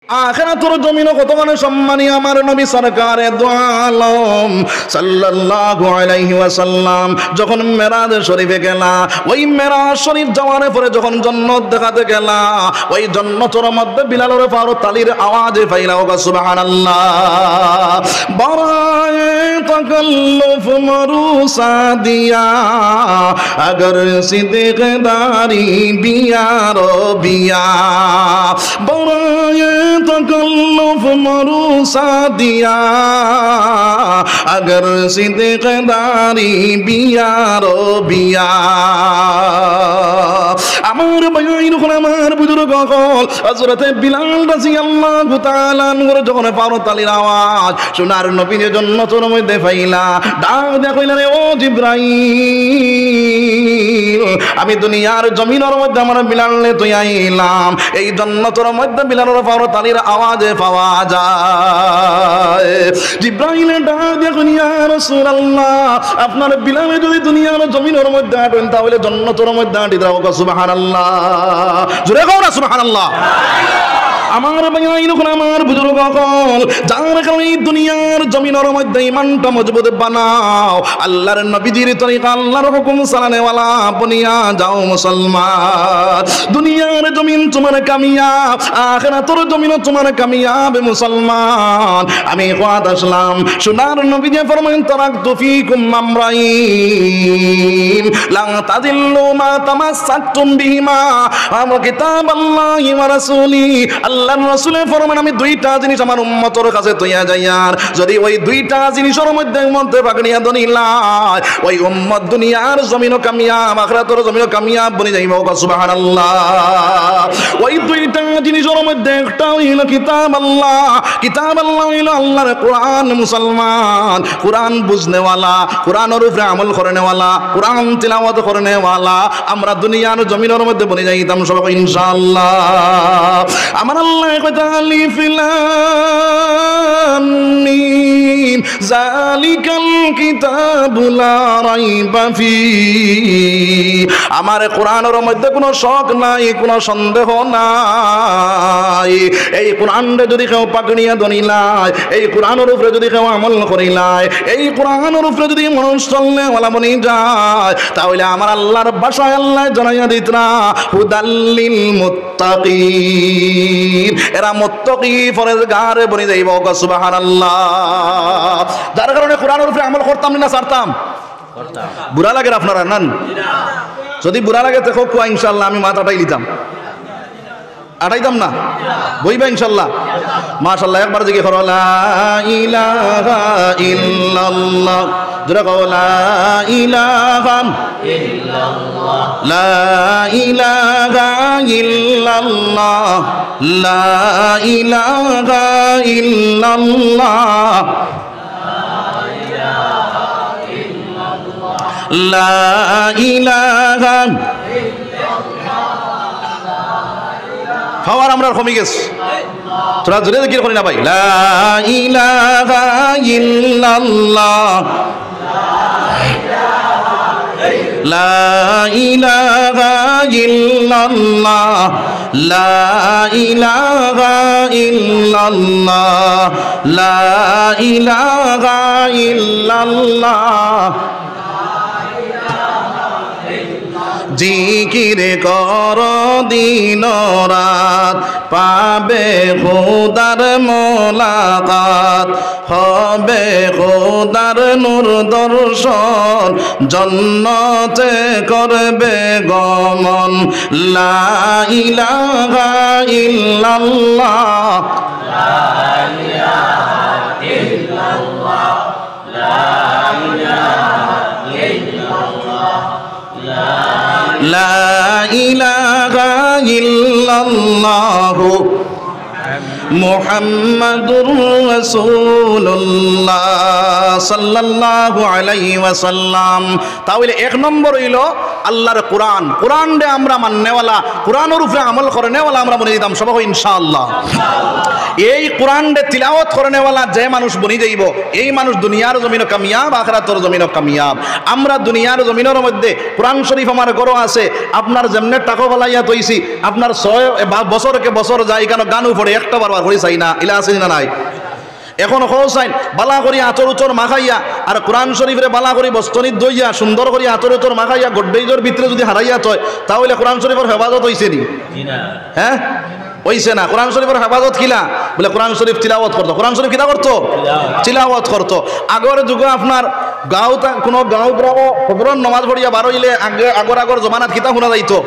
আখিরাতের জমিনে কত মানে সম্মানী আমার নবী সরকারে দু আলম সাল্লাল্লাহু আলাইহি ওয়াসাল্লাম যখন মেরাজ শরীফে গেলা, ওই মেরাজ শরীফ যাওয়ার পরে যখন জান্নাত দেখাতে গেলা, ওই জান্নাতের মধ্যে বিলালের ফারু তালির আওয়াজে ফাইলা ওগা সুবহানাল্লাহ। বারায়ে তাকাল্লুফ মরুসা দিয়া আগর সিদ্দিকদারি বিয়া রবিয়া, বারায়ে तकल्लुफ मरूसा दिया अगर सिद्दीकदारी बिया रो बिया। আমার ভাইয়ের আমার বুজুর্গ সকল হযরতে বিলাল রাদিয়াল্লাহু তাআলা আনহু যখন ফারু তালির আওয়াজ সোনার নবীর জান্নাতের মধ্যে ফাইলা ডাক দিয়া কইলেন, ও জিবরাইল, আমি দুনিয়ার জমিনের মধ্যে আমার বিলালে তুই আইলাম, এই জান্নাতের মধ্যে বিলালের ফারু তালির আওয়াজে পাওয়া যায়। জিবরাইল ডাক দিয়া কইলেন, ইয়া রাসূলুল্লাহ, আপনার বিলালে যদি দুনিয়ার জমিনের মধ্যে আটেন তাহলে জান্নাতের মধ্যে আটি দাও। সুবহানাল্লাহ, জোরে কও না সুবহানাল্লাহ। আমার ভাইয়াইন আমার বুজুর্গ সকল, যার কারণে দুনিয়ার জমিনের মধ্যে ইমানটা মজবুত বানাও, আল্লাহর নবীজির তরিকা আল্লাহর হুকুম চালানেওয়ালা বনিয়া যাও মুসলমান। দুনিয়ার জমিন তোমার কামিয়াব, আখিরাতের জমিন তোমার কামিয়াব মুসলমান। আমি ওয়াদ আসলাম সোনার নবীজি ফরমান, তারাকতু ফীকুম আমরাইন লা তাযিল্লু মা তামাসসাকতুম বিহিমা কিতাবাল্লাহি ওয়া রাসূলি। আল্লাহর রাসূল ফরমান, আমি দুইটা জিনিস আমার উম্মতের কাছে তৈয়া যাইয়ার, যদি ওই দুইটা জিনিসের মধ্যে পাকড়িয়া দনিলাই, ওই উম্মত দুনিয়ার জমিনও কামিয়াব, আখিরাতের জমিনও কামিয়াব বনি যাইব। সুবহানাল্লাহ। ওই দুইটা জিনিসের মধ্যে একটা হইল কিতাব আল্লাহ। কিতাব আল্লাহ হইল আল্লাহর কোরআন। মুসলমান কোরআন বুঝনেওয়ালা, কোরআনের উপরে আমল করেনেওয়ালা, কোরআন তিলাওয়াত করেনেওয়ালা আমরা দুনিয়ার জমিনের মধ্যে বনি যাইতাম সবাই ইনশাআল্লাহ। আমার আল্লাহ কইতা, আলিফ লাম মিম যালিকাল কিতাবু লা রাইবা ফি। আমার কোরআনের মধ্যে কোনো শক নাই, কোনো সন্দেহ নাই। এই কোরআনটা যদি কেউ পাকড়িয়া দনিলায়, এই কোরআনের উপরে যদি কেউ আমল করিলায়, এই কোরআনের উপরে যদি মানুষ চললে ওয়ালা বনি যায়, তাহলে আমার আল্লাহর ভাষায় আল্লাহ জানাইয়া দিতরা হুদাল্লিল মুত্তাকিন, এরা মুত্তাকি পরহেজগার বনি যাইব। সুবহানাল্লাহ। যার কারণে কোরআনের উপরে আমল করতাম না ছাড়তাম? বুড়া লাগে আপনারা নান? যদি বুড়া লাগে তো কোয়া ইনশাআল্লাহ আমি মাথাটাই লিতাম, আটাইতাম না, বইবা ইনশাআল্লাহ। মাশাআল্লাহ। একবার জিজ্ঞেস করো, লা ইলাহা ইল্লাল্লাহ, জোরে কও লা ইলাহা ইল্লাল্লাহ, লা ইলাহা ইল্লাল্লাহ, লা ইলাহা ইল্লাল্লাহ, লা ইলাহা। খাওয়ার আমরা কমে গেছে, তোরা জোরে জিকির করি না ভাই। লা ইলাহা ইল্লাল্লাহ, লা ইলাহা ইল্লাল্লাহ, লা ইলাহা ইল্লাল্লাহ, লা ইলাহা ইল্লাল্লাহ। জিকির কর দিন রাত, পাবে খোদার মোলাকাত, হবে খোদার নূর দর্শন, জান্নাতে করবে গমন। লা ইলাহা ইল্লাল্লাহ, লা ইলাহা ইল্লাল্লাহ, লা ইলাহা ইল্লাল্লাহ, লা ইলাহা ইল্লাল্লাহু মুহাম্মাদুর রাসূলুল্লাহ সাল্লাল্লাহু আলাইহি ওয়াসাল্লাম। তাহলে এক নম্বর হইল আল্লাহর কোরআন। কোরআন দে আমরা মাননেওয়ালা, কোরআনের উপরে আমল করেনেওয়ালা আমরা বলে দিতাম সবাই ইনশাআল্লাহ। এই কোরআন দে তিলাওয়াত করনেওয়ালা যে মানুষ বনি যাইব এই মানুষ দুনিয়ার জমিনও কামিয়াব আখিরাতের জমিনও কামিয়াব। আমরা দুনিয়ার জমিনের মধ্যে কোরআন শরীফ আমার ঘর আছে, আপনার যেমনে টাকা বলাইয়া তৈছি আপনার 6 বছরকে বছর যায় কেন গানও পড়ে একটা বারবার করে চাই না, ইলা আছে না নাই? এখন হোসাইন বালা করি আতর উতর মাখাইয়া আর কোরআন শরীফের বালা করি বস্তনিত দইয়া সুন্দর করি আতর উতর মাখাইয়া গড্ডেজর ভিতরে যদি হারাইয়া তয় তাহলে কোরআন শরীফের হেফাজত হইছে নি? হ্যাঁ হইছে না। কোরআন শরীফের হেফাজত খিলা বলে কোরআন শরীফ তিলাওয়াত করতো, কোরআন শরীফ কিতা করতো? তিলাওয়াত করতো। আগর যুগে আপনার গাঁওতা কোনো গাঁও গ্রামও ফজরের নামাজ পড়িয়া বার হইলে আগর জমানাত কিতা শোনা যাইতো?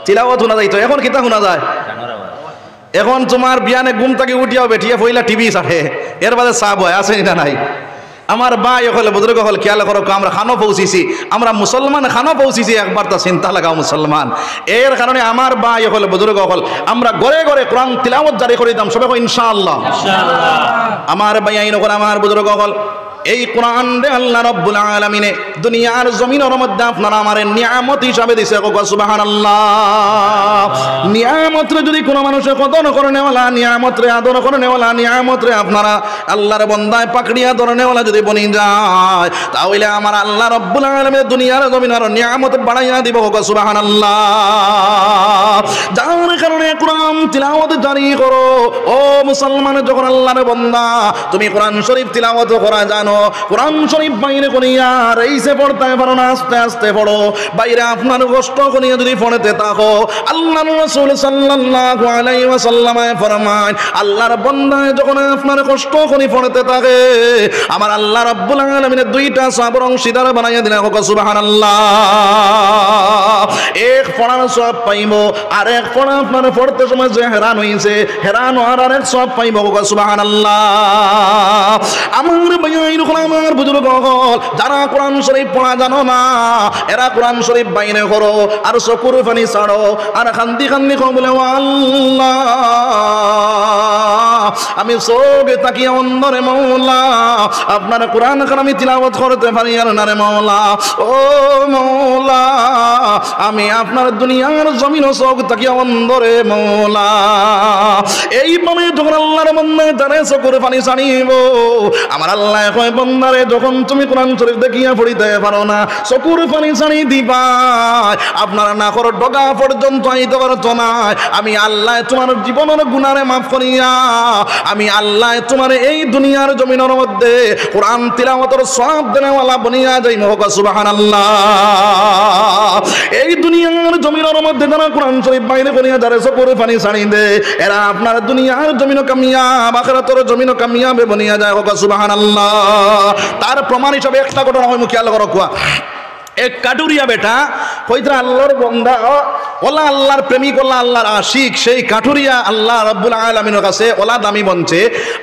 তিলাওয়াত শোনা যাইতো। এখন কিতা শোনা যায়? এখন তোমার বিয়ানে ঘুম থেকে উঠিয়াও বেঠিয়া ফইলা টিভি চাহে, এর বাদে চা বয় আছে না নাই? আমার ভাই হলে বুজুর্গ হল খেয়াল করো, আমরা খানো পৌঁছিছি, আমরা মুসলমান খানো পৌঁছিছি, একবার তা চিন্তা লাগাও মুসলমান। এর কারণে আমার ভাই হলে বুজুর্গ হল আমরা ঘরে ঘরে কোরআন তিলাওয়াত জারি করে দিতাম সবাই ইনশাআল্লাহ। আমার ভাই আইন আমার বুজুর্গ হল এই কোরআন রে আল্লাহ রাব্বুল আলামিনে দুনিয়ার জমিনের মধ্যে আপনারা আমারে নিয়ামত হিসাবে দিছে, সুবহানাল্লাহ। নিয়ামত রে যদি কোনো মানুষে কদর করে নেওয়ালা, নিয়ামত রে আদর করে নেওয়ালা, নিয়ামত রে আপনারা আল্লাহর বান্দায় পাকড়িয়া ধরে নেওয়ালা যদি বনি যায় তাহলে আমার আল্লাহ রাব্বুল আলামিন দুনিয়ার জমিনের নিয়ামত বাড়াইয়া দিব, সুবহানাল্লাহ। যার কারণে কোরআন তিলাওয়াত জারি করো ও মুসলমান। যখন আল্লাহর বান্দা তুমি কোরআন শরীফ তিলাওয়াত করা জানো, কোরআন শরীফ বাইরে করিয়া রেইসে পড়তে পারো না, আস্তে আস্তে পড়ো, বাইরে আপনার কষ্ট করিয়া যদি পড়তে থাকো আল্লাহর রাসূল সাল্লাল্লাহু আলাইহি ওয়াসাল্লাম ফরমান আল্লাহর বান্দা যখন আপনার কষ্ট করে পড়তে থাকে আমার আল্লাহ রাব্বুল আলামিনের দুইটা সওয়াবের অংশীদার বানাইয়া দিলেন, সুবহানাল্লাহ। এক পড়ার সওয়াব পাইবো আর এক পড়া আপনার পড়তে সময় যে হেরান হইছে হেরান হওয়ার আরেক সওয়াব পাইবো, সুবহানাল্লাহ। আমার ভাই আমার বুজুর্গ হল যারা কোরআন শরীফ পড়া জানো না এরা কোরআন শরীফ বাইরে করো আর চকুর পানি ছাড়ো আর খান্দি খান্দি বলে আল্লাহ আমি চোখে তাকিয়ে অন্ধরে মৌলা আপনার কোরআন খান আমি তিলাওয়াত করতে পারি আর না রে মৌলা, ও মৌলা আমি আপনার দুনিয়ার জমিন ও চোখ তাকিয়ে অন্ধরে মৌলা। এইভাবে যখন আল্লাহর বান্দা তারে চকুর পানি ছাড়িব আমার আল্লাহ কয় বান্দারে যখন তুমি কোরআন শরীফ দেখিয়া পড়িতে পারো না চকুর পানি ছাড়ি দিবা আপনার না করো ডগা পর্যন্ত আইতে পারতো না, আমি আল্লাহ তোমার জীবনের গুনারে মাফ করিয়া আমি আল্লাহ তোমার এই দুনিয়ার জমিনের মধ্যে কোরআন তিলাওয়াতের সওয়াব দেনেওয়ালা বনিয়া যাইব, সুবহানাল্লাহ। এই দুনিয়ার জমিনের মধ্যে যারা কোরআন শরীফ বাইরে করিয়া যারা চকুর পানি ছাড়ি দে এরা আপনার দুনিয়ার জমিনও কামিয়াব আখিরাতের জমিনও কামিয়াবে বনিয়া যায়, সুবহানাল্লাহ। তার প্রমাণ হিসাবে একটা ঘটনা হয় খেয়াল করো, কুয়া এক কাটুরিয়া বেটা হইতে আল্লাহর বন্দা ওলা আল্লাহর প্রেমিক ওলা আল্লাহর আশিক সেই কাঠুরিয়া আল্লাহ রাব্বুল আলামিনের কাছে ওলা দামি বনছে।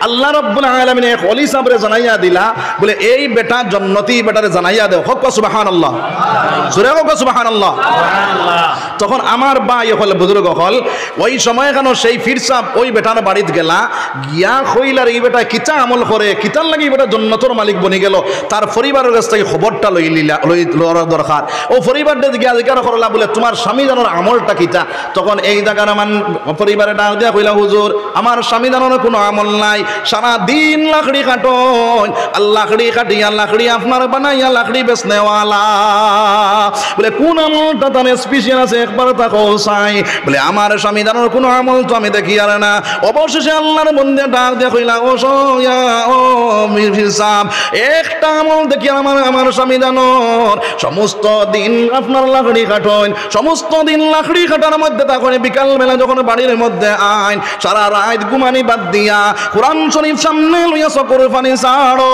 আল্লাহ রাব্বুল আলামিন এক ওলি সাহেবরে জানাইয়া দিলা বলে এই বেটা জান্নাতি বেটারে জানাইয়া দাও, হক সুবহানাল্লাহ, জোরে হক সুবহানাল্লাহ। তখন আমার ভাই হল বুজুর্গ হল ওই সময় কেন সেই ফির সাহেব ওই বেটার বাড়িতে গেলা গিয়া কইলার এই বেটা কিতা আমল করে কিতার লাগি বেটা জান্নাতের মালিক বনি গেল, তার পরিবারের কাছ থেকে খবরটা লই দরকার। ও পরিবারটা গিয়া জিজ্ঞাসা করলা বলে তোমার স্বামী জানোর আমলটা কিতা? তখন এই জায়গার মান পরিবারে ডাক দিয়া কইলা হুজুর আমার স্বামী জানোর কোনো আমল নাই, সারা দিন লাকড়ি কাটন আর লাকড়ি কাটিয়া লাকড়ি আপনার বানাইয়া লাকড়ি বেচনেওয়ালা। বলে কোন আমলটা তার স্পেশাল আছে একবার তা চাই? বলে আমার স্বামী জানোর কোনো আমল তো আমি দেখি আর না। অবশেষে আল্লাহর বন্দে ডাক দিয়া কইলা ও সয়া ও মির সাহেব একটা আমল দেখি আমার স্বামী জানোর সমস্ত দিন আপনার লাকড়ি কাটন, সমস্ত দিন লাকড়ি কাটার মধ্যে তখন বিকাল বেলা যখন বাড়ির মধ্যে আইন সারা রাত ঘুমানি বাদ দিয়া কোরআন শরীফ সামনে লইয়া চকুর পানি ছাড়ো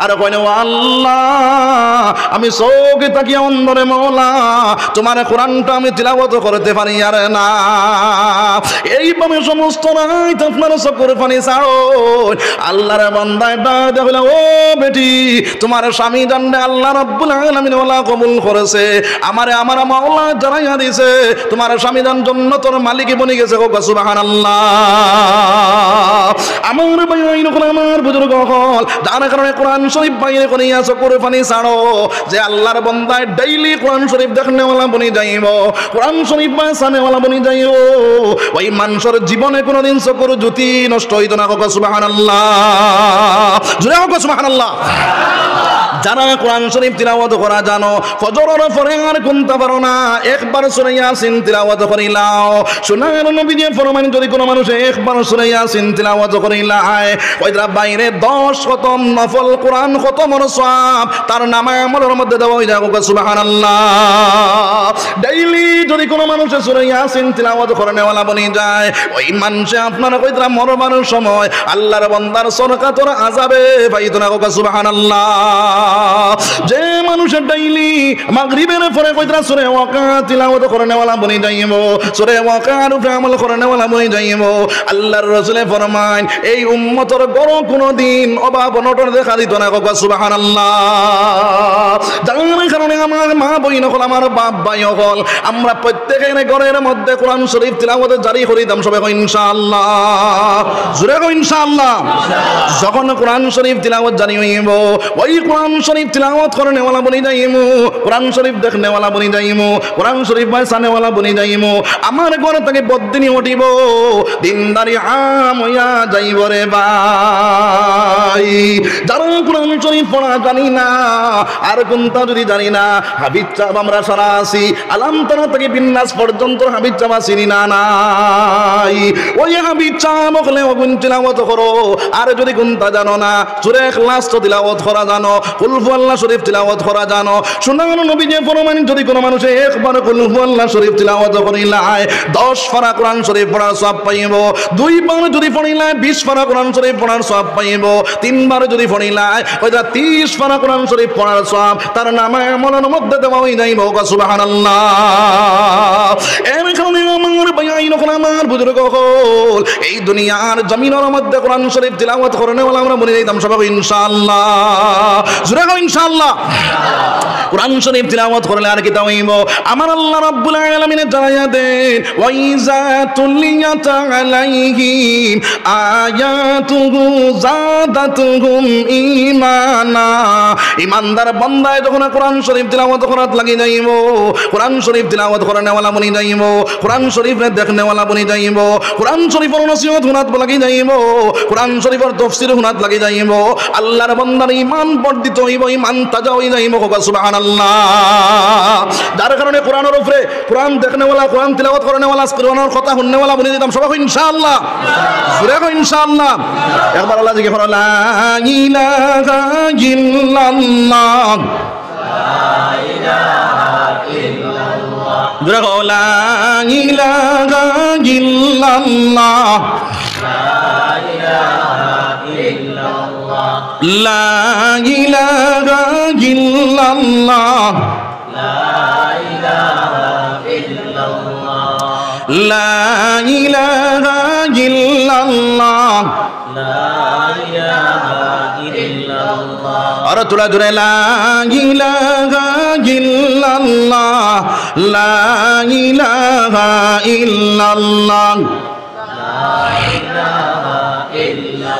আর কইনে আল্লাহ আমি চোখে তাকিয়া অন্ধরে মওলা তোমার কোরআনটা আমি তিলাওয়াত করতে পারি আর না। এইভাবে সমস্ত রাত আপনার চকুর পানি ছাড়ো আল্লাহর বান্দায় ডাক দিয়া কইলা ও বেটি তোমার স্বামী জানলে আল্লাহ রাব্বুল আলামিন ওলা কবুল করেছে আমারে আমার মাওলা জানাইয়া দিছে দিছে তোমার স্বামী জান জান্নাতের মালিকই বনে গেছে সুবহানাল্লাহ আমার ভাই নকল আমার বুজুর্গ হল যার কারণে কোরআন শরীফ বাইরে করিয়া চকুর পানি ছাড়ো যে আল্লাহর বান্দায় ডেইলি কোরআন শরীফ দেখনেওয়ালা বনি যাইব কোরআন শরীফ বাসানেওয়ালা বনি যাইব ওই মানুষের জীবনে কোনোদিন চকুর জ্যোতি নষ্ট হইতো না সুবহানাল্লাহ জোরে হোক সুবহানাল্লাহ যারা কোরআন শরীফ তিলাওয়াত করা জানো ফজরের পরে আর গুনতে পারো না একবার সূরা ইয়াসিন তিলাওয়াত করিলাও সোনার নবীজি ফরমান যদি কোনো মানুষ একবার সূরা ইয়াসিন তিলাওয়াত করিলায় ওইটা বাইরে 10 খতম নফল কোরআন খতমের সওয়াব তার নামে আমলের মধ্যে দেওয়া হয়ে যাবে সুবহানাল্লাহ ডেইলি যদি কোনো মানুষ সূরা ইয়াসিন তিলাওয়াত করে নেওয়ালা বনি যায় ওই মানুষে আপনারা কইতরা মরবার সময় আল্লাহর বান্দার সরকাতর আযাবে পাইতো না সুবহানাল্লাহ যে মানুষের ডেইলি মাগরিবের পরে কইতরা সূরা ওয়াকিয়া তিলাওয়াত করে নেওয়ালা বনি যাইব সূরা ওয়াকিয়ার উপরে আমল করে নেওয়ালা বনি যাইব আল্লাহর রাসূল ফরমান এই উম্মতের গড় কোনদিন অভাব অনটন দেখা দিত না সুবহানাল্লাহ যার কারণে আমার মা বইন হল আমার বাপ ভাই হল আমরা প্রত্যেকের ঘরের মধ্যে কোরআন শরীফ তিলাওয়াত জারি করে দাম সবাই ইনশাআল্লাহ জোরে কো ইনশাআল্লাহ যখন কোরআন শরীফ তিলাওয়াত জারি হইব ওই কোরআন শরীফ তিলাওয়াত করে নেওয়ালা বনি যাইব কোরআন শরীফ দেখনেওয়ালা বনি যাইব কোরআন শরীফ বাসানেওয়ালা বনি যাইব আমার ঘর থেকে বদিনী উঠিব দিনদারি আম হইয়া যাইব রে ভাই যারা কোরআন শরীফ পড়া জানি না আর কোনটা যদি জানি না হাবিব চাপ আমরা সারা আছি আলাম তারা থেকে বিন্যাস পর্যন্ত হাবিব চাপ চিনি না নাই ওই হাবিব চাপ হলে গুণ তিলাওয়াত করো আর যদি কোনটা জানো না সূরা ইখলাস তিলাওয়াত করা জানো কুল হুয়াল্লাহ শরীফ তিলাওয়াত করা জানো সুন্নাহ নবীজি ফরমান যদি কোনো মানুষ একবার কুল হুয়াল্লাহ শরীফ তিলাওয়াত করিলায় 10 পারা কোরআন শরীফ পড়ার সওয়াব পাইব 2 বার যদি পড়িলায় 20 পারা কোরআন শরীফ পড়ার সওয়াব পাইব 3 বার যদি পড়িলায় ওইটা 30 পারা কোরআন শরীফ পড়ার সওয়াব তার নামে আমলের মধ্যে দেওয়া হই যাইব সুবহানাল্লাহ এর কারণে আমার ভাই নকল আমার বুজুর্গ হল এই দুনিয়ার জমিনের মধ্যে কোরআন শরীফ তিলাওয়াত করনে ওয়ালা আমরা বলে দিতাম সবাই ইনশাআল্লাহ জোরে কও ইনশাআল্লাহ কোরআন শরীফ তিলাওয়াত করলে আর কি তাওইব আমার আল্লাহ রাব্বুল আলামিন জানায়া দেন ওয়াইজা তুলিয়াত আলাইহিম আয়াতুহু যাদাতুহুম ঈমানা ঈমানদার বান্দায় যখন কোরআন শরীফ তিলাওয়াত করাত লাগি যাইব কোরআন শরীফ তিলাওয়াত করে নেওয়ালা বনি যাইব কোরআন শরীফ দেখনেওয়ালা বনি যাইব কোরআন শরীফের নসিহত হুনাত লাগি যাইব কোরআন শরীফের তাফসীর হুনাত লাগি যাইব আল্লাহর বান্দার ঈমান বর্ধিত হইব ঈমান তাজা হই যাইব সুবহানাল্লাহ যার কারণে কোরআনের উপরে কোরআন দেখনেওয়ালা কোরআন তিলাওয়াত করেনেওয়ালা কোরআনের কথা শুননেওয়ালা বনি দিতাম সবাই ইনশাআল্লাহ জোরে কও ইনশাআল্লাহ একবার আল্লাহ জিকে ফর লা ইলাহা ইল্লাল্লাহ লা ইলাহা ইল্লাল্লাহ জোরে কও লা ইলাহা ইল্লাল্লাহ লা ইলাহা ইল্লাল্লাহ লা ইলাহা ইল্লাল্লাহ আর তোলা জোরে লা ইলাহা ইল্লাল্লাহ লা ইলাহা ইল্লাল্লাহ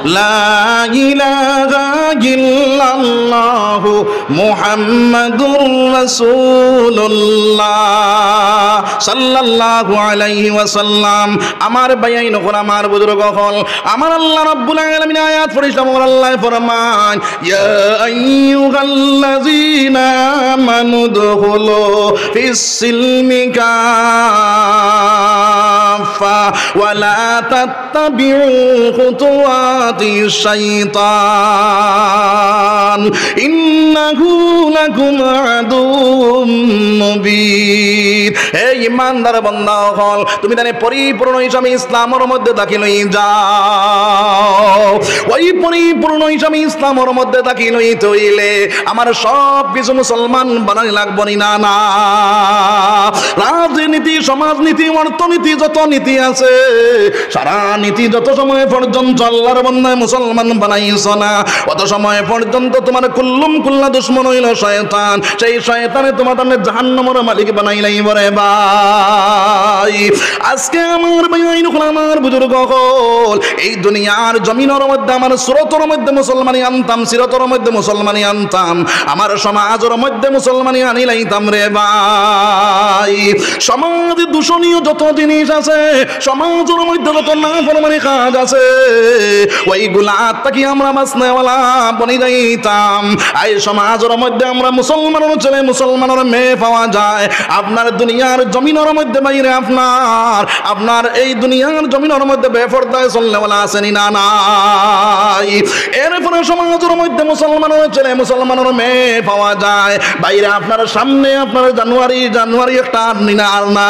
লা ইলাহা ইল্লাল্লাহ মুহাম্মাদুর রাসূলুল্লাহ সাল্লাল্লাহু আলাইহি ওয়াসাল্লাম আমার ভাই নকল আমার বুজুর্গ হল আমার আল্লাহ রাব্বুল আলামিন আয়াত পড়িলাম আমার আল্লাহ ফরমান ইয়া আইয়ুহাল্লাযীনা আমানু দুখুলু ফিস সিলমি কাফা ওয়া লা তাত্তাবিউ খুতুওয়াতিশ শাইতান ইন্নাহু লাকুম আদুউম মুবিন হে ঈমানদার বান্দা হল তুমি জানে পরিপূর্ণ হিসাবে ইসলামের মধ্যে দাখিল হই যাও ওই পরিপূর্ণ হিসাবে ইসলামের মধ্যে দাখিল হইতে হইলে আমার সব কিছু মুসলমান বানানি লাগবে না না রাতের রাজনীতি, সমাজনীতি, অর্থনীতি, যত নীতি আছে, সারা নীতি যত সময় পর্যন্ত আল্লাহর বান্দায় মুসলমান বানাইছ না, অত সময় পর্যন্ত তোমার কুল্লুম কুল্লা দুশ্মন হইল শয়তান। সেই শয়তানে তোমার জাহান্নামের মালিক বানাইলাই বরে ভাই। আজকে আমার ভাই আমার বুজুর্গ হল, এই দুনিয়ার জমিনের মধ্যে আমার সুরতর মধ্যে মুসলমানি আনতাম, সিরতর মধ্যে মুসলমানি আনতাম, আমার সমাজের মধ্যে মুসলমানি আনিলাইতাম রে ভাই। সমাজ দূষণীয় যত জিনিস আছে, সমাজের মধ্যে যত নাফরমানি কাজ আছে, ওইগুলা তাকি আমরা বাসনেওয়ালা বনি যাইতাম। এই সমাজের মধ্যে আমরা মুসলমানের ছেলে মুসলমানের মেয়ে পাওয়া যায়। আপনার দুনিয়ার জমিনের মধ্যে বাইরে আপনার এই দুনিয়ার জমিনের মধ্যে বেপরদায় চলনেওয়ালা আসেনি না নাই। এরপরে সমাজের মধ্যে মুসলমানের ছেলে মুসলমানের মেয়ে পাওয়া যায়, বাইরে আপনার সামনে আপনার জানুয়ারি একটা নিনার না।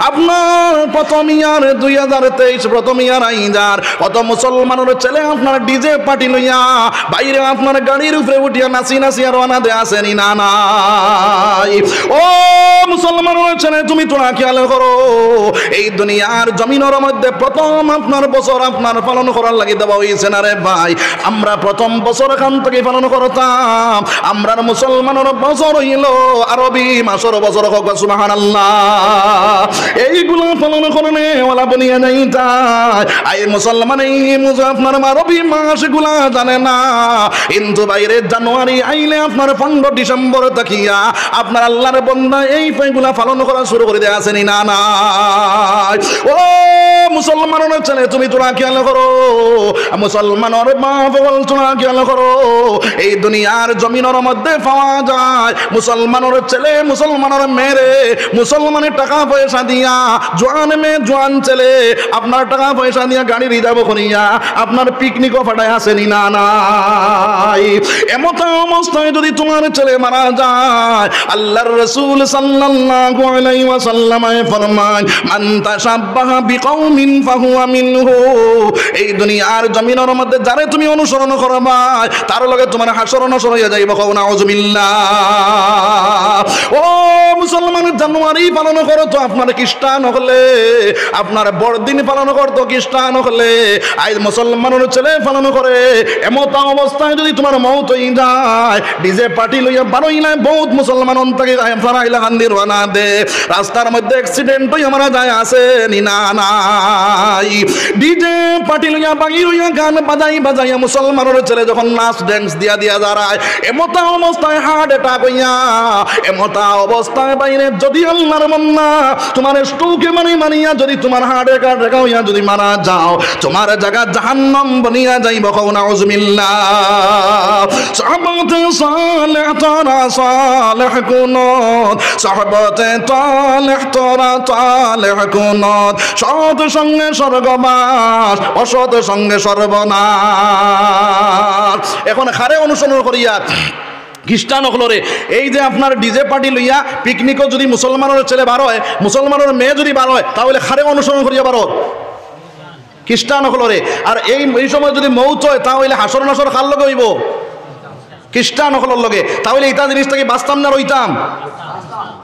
আপনার প্রথম ইয়ার 2023 প্রথম ইয়ার আইজার কত মুসলমানের ছেলে আপনার ডিজে পার্টি লইয়া বাইরে আপনার গাড়ির উপরে উঠিয়া নাচি নাচি আর রানা দে আসেনি না নাই। ও মুসলমানের ছেলে তুমি তোরা খেয়াল করো, এই দুনিয়ার জমিনের মধ্যে প্রথম আপনার বছর আপনার পালন করার লাগি দেওয়া হয়েছে না রে ভাই। আমরা প্রথম বছর এখান থেকে পালন করতাম, আমরা মুসলমানের বছর হইল আরবি মাসের বছর হোক সুবহানাল্লাহ। এইগুলো পালন করনে ওলা বনিয়া নাই তাই আই মুসলমান এই আপনার আরবি মাসগুলা জানে না, কিন্তু বাইরে জানুয়ারি আইলে আপনার 15 ডিসেম্বর তাকিয়া আপনার আল্লাহর বান্দা এই পাইগুলা পালন করা শুরু করে দেয়া আসেনি না নাই। ও মুসলমানের ছেলে তুমি তোরা খেয়াল করো, মুসলমানের বাপ বল তোরা খেয়াল করো, এই দুনিয়ার জমিনের মধ্যে পাওয়া যায় মুসলমানের ছেলে মুসলমানের মেয়ে, মুসলমানের টাকা পয়সা দিয়া জোয়ান মেয়ে জোয়ান ছেলে আপনার টাকা পয়সা দিয়া গাড়ি রিজার্ভ করিয়া আপনার পিকনিকও ফাটায় আসেনি না নাই। এমত অবস্থায় যদি তোমার ছেলে মারা যায়, আল্লাহর রাসূল সাল্লাল্লাহু আলাইহি ওয়াসাল্লাম ফরমান মান তাশাব্বাহা বিকওমিন ফাহুয়া মিনহু। এই দুনিয়ার জমিনের মধ্যে যারে তুমি অনুসরণ করবা তার লগে তোমার হাসর নসর হয়ে যাইব। কও নাউযুবিল্লাহ। ও মুসলমান জানুয়ারি পালন করো তো আপনার খ্রিস্টান হলে, আপনার বড়দিন পালন করতো খ্রিস্টান হলে, আজ মুসলমানের ছেলে পালন করে। এমত অবস্থায় যদি তোমার মৌত হয়ে যায়, ডিজে পার্টি লইয়া বারোইলায় বহুত মুসলমান অন্তকে ফারাইলা কান্দির রানা দে, রাস্তার মধ্যে অ্যাক্সিডেন্ট হয়ে আমরা যায় আছে নিনা নাই। ডিজে পার্টি লইয়া বাগি লইয়া গান বাজাইয়া মুসলমানের ছেলে যখন নাচ ড্যান্স দিয়া দাঁড়ায়, এমতা অবস্থায় হার্ট অ্যাটাক হইয়া, এমতা অবস্থায় বাইরে যদি আল্লাহর বান্দা তোমার স্ট্রোকে মারিয়া যদি তোমার হার্ট অ্যাটাক হইয়া যদি মারা যাও, তোমার জায়গা জাহান্নাম বনিয়া যাইব। কও নাউযুবিল্লাহ। সাহাবাতে সালেহ তারা সালেহ কুনত, সাহাবাতে তালেহ তারা তালেহ কুনত, সৎ সঙ্গে স্বর্গবাস অসৎ সঙ্গে সর্বনাশ। এখন খারে অনুসরণ করিয়া খ্রিস্টান হলরে এই যে আপনার ডিজে পার্টি লইয়া পিকনিকও যদি মুসলমানের ছেলে বার হয়, মুসলমানের মেয়ে যদি বার হয়, তাহলে খারে অনুসরণ করিয়া বার খ্রিস্টান হলরে। আর এই সময় যদি মৌত হয় তাহলে হাসর নাসর খার লগে হইব খ্রিস্টান হলর লগে। তাহলে এটা জিনিসটাকে বাঁচতাম না রইতাম?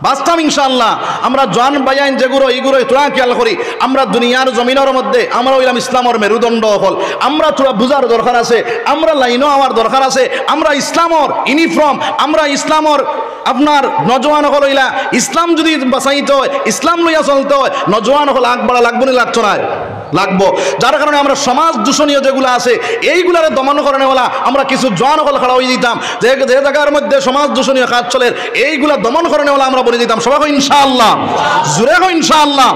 বাঁচতাম ইনশাআল্লাহ। আমরা জান বায়ান যেগুলো এইগুলো তোরা খেয়াল করি, আমরা দুনিয়ার জমিনের মধ্যে আমরা হইলাম ইসলামের মেরুদণ্ড হল, আমরা তোরা বুঝার দরকার আছে, আমরা লাইনও আমার দরকার আছে, আমরা ইসলামর ইউনিফর্ম, আমরা ইসলামর আপনার নজওয়ান হল হইলা ইসলাম যদি বাঁচাইতে হয়, ইসলাম লইয়া চলতে হয়, নজওয়ান হল আগ বাড়া লাগবো না লাগতো না লাগবো। যার কারণে আমরা সমাজ দূষণীয় যেগুলো আছে এইগুলারে দমন করানো হলা আমরা কিছু জোয়ান হল খাড়া হয়ে দিতাম, যে জায়গার মধ্যে সমাজ দূষণীয় কাজ চলে এইগুলা দমন করানো হলা আমরা বলে দিতাম সবাই ইনশাআল্লাহ, জুড়ে হয় ইনশাআল্লাহ।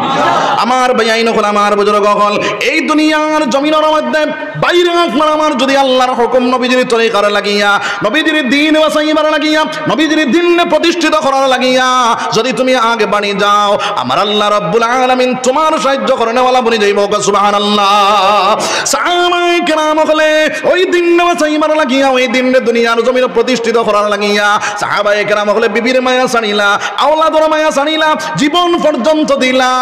আমার ভাইয়াইন হল আমার বুজুর্গ হল, এই দুনিয়ার জমিনের মধ্যে বাইরে আপনার আমার যদি আল্লাহর হুকুম নবীজির তরিকার লাগিয়া, নবীজির দিন বাঁচাইবার লাগিয়া, নবীজির দিন প্রতিষ্ঠিত করার লাগিয়া যদি তুমি আগে বাড়ি যাও, আমার আল্লাহ রাব্বুল আলামিন তোমার সাহায্য করেন ওয়ালা বলে যাইব। সুবহানাল্লাহ। সাহাবায়ে কেরাম হলে ওই দিন বাঁচাইবার লাগিয়া, ওই দিন দুনিয়ার জমিনে প্রতিষ্ঠিত করার লাগিয়া সাহাবায়ে কেরাম হলে বিবির মায়া ছাড়িলা, আওলাদর মায়া ছাড়িলা, জীবন পর্যন্ত দিলা।